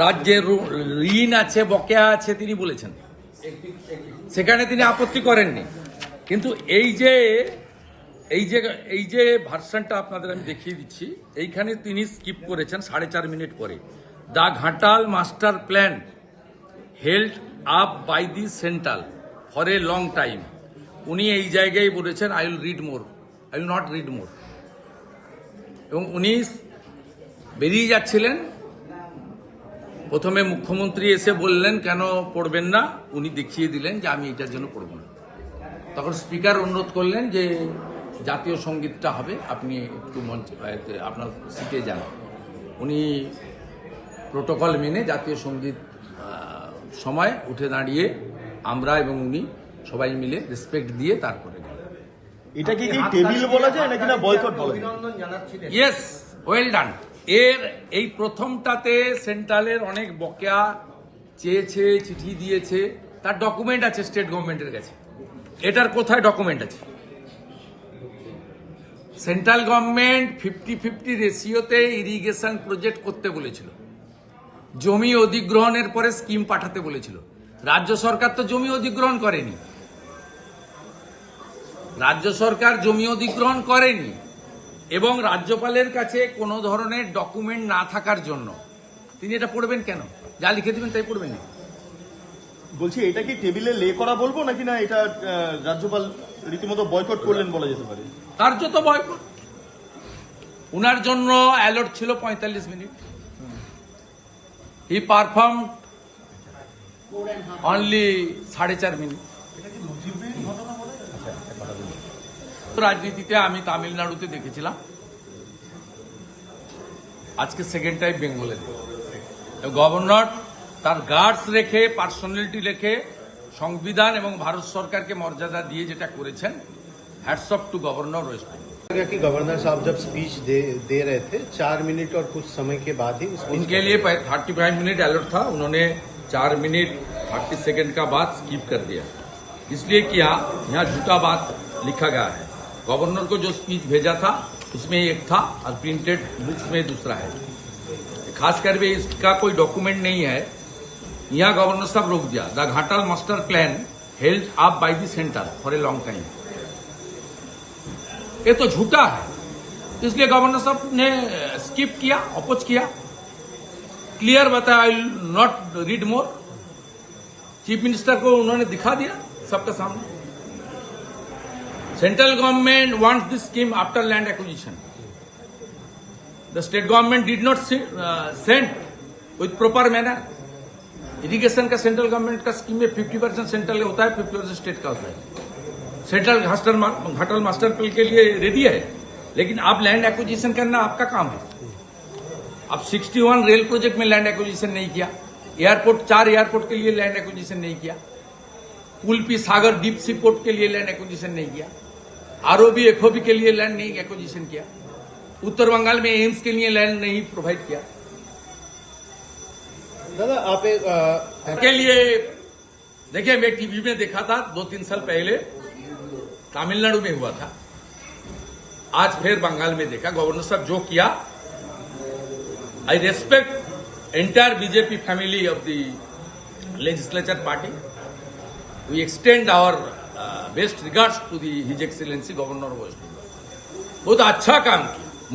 রাজ্যের ঋণ আছে, বকেয়া আছে তিনি বলেছেন, সেখানে তিনি আপত্তি করেননি। কিন্তু এই যে ভার্সনটা আপনাদের আমি দেখিয়ে দিচ্ছি, এইখানে তিনি স্কিপ করেছেন 4.5 মিনিট পরে, the Ghatal master plan held up by the central for a long time. উনি এই জায়গায় বলেছেন I will not read more, এবং উনি বেরিয়ে যাচ্ছিলেন। প্রথমে মুখ্যমন্ত্রী এসে বললেন কেন পড়বেন না, উনি দেখিয়ে দিলেন যে আমি এটার জন্য পড়ব না। তখন স্পিকার অনুরোধ করলেন যে জাতীয় সঙ্গীতটা হবে, আপনি একটু মঞ্চ আপনার সিটে যান। উনি প্রোটোকল মেনে জাতীয় সঙ্গীত সময় উঠে দাঁড়িয়ে আমরা এবং উনি সবাই মিলে রেসপেক্ট দিয়ে তারপরে গেলেন। এটাকে কি টেবিল বলা যায় নাকি না বয়কট বলা যায়? Yes, well done. এই প্রথমটাতে সেন্ট্রালের অনেক বকেয়া চেয়েছে, চিঠি দিয়েছে, তার ডকুমেন্ট আছে স্টেট গভর্নমেন্টের কাছে। এটার কোথায় ডকুমেন্ট আছে? সেন্ট্রাল গভর্নমেন্ট 50-50 রেশিওতে ইরিগেশন প্রজেক্ট করতে বলেছিল, জমি অধিগ্রহণের পরে স্কিম পাঠাতে বলেছিল। রাজ্য সরকার তো জমি অধিগ্রহণ করেনি, এবং রাজ্যপালের কাছে কোনো ধরনের ডকুমেন্ট না থাকার জন্য তিনি এটা পড়বেন কেন? যা লিখে দিবেন তাই পড়বেন না। বলছি এটা কি টেবিলে লে করা বলবো নাকি না এটা রাজ্যপাল রীতিমতো বয়কট করলেন বলা যেতে পারে? কার্যত বয়কট। উনার জন্য অ্যালার্ট ছিল 45 মিনিট, হি পারফর্ম অনলি 4.5 মিনিট। রাজনীতিতে আমি তামিলনাড়ুতে দেখেছিলাম, আজকে সেকেন্ড টাইম বেঙ্গলে। গভর্নর তার গার্ডস রেখে, পার্সোনালিটি রেখে, সংবিধান এবং ভারত সরকারকে মর্যাদা দিয়ে যেটা করেছেন, hats off to governor west Bengal. कि गवर्नर साहब जब स्पीच दे रहे थे 4 मिनट और कुछ समय के बाद ही उनके लिए 35 मिनट अलर्ट था, उन्होंने 4 मिनट 30 सेकंड का बाद स्किप कर दिया। इसलिए किया, यहाँ झूठा बात लिखा गया है। गवर्नर को जो स्पीच भेजा था उसमें एक था और प्रिंटेड बुक्स में दूसरा है। खासकर भी इसका कोई डॉक्यूमेंट नहीं है। यहाँ गवर्नर साहब रोक दिया, the Ghatal master plan held up by the centre for a long time. ये तो झूठा है, इसलिए गवर्नर साहब ने स्किप किया, अपोज किया, क्लियर बताया I will not read more. Chief minister को उन्होंने दिखा दिया सबके सामने। Central government wants this scheme after land acquisition. The state government did not send with proper manner. Irrigation का सेंट्रल गवर्नमेंट का स्कीम में 50% सेंट्रल होता है, 50% स्टेट का होता है। सेंट्रल घाटल मास्टर प्लान के लिए रेडी है, लेकिन आप लैंड एक्विजिशन करना आपका काम है। आप 61 रेल प्रोजेक्ट में लैंड एक्विजिशन नहीं किया, एयरपोर्ट 4 एयरपोर्ट के लिए लैंड एक्विजिशन नहीं किया, कुल्पी सागर डीप सी पोर्ट के लिए लैंड एक्विजिशन नहीं किया, आरओबी एफओबी के लिए लैंड नहीं एक्विजिशन किया, उत्तर बंगाल में एम्स के लिए लैंड नहीं प्रोवाइड किया। दादा आप के लिए देखिए, मैं टीवी में देखा था 2-3 साल पहले, तमिलनाडु में हुआ था, आज फिर बंगाल में देखा। गवर्नर साहब जो किया, I respect entire BJP family of the legislature party. We extend our best regards to the his excellency governor west Bengal. बहुत अच्छा काम किया।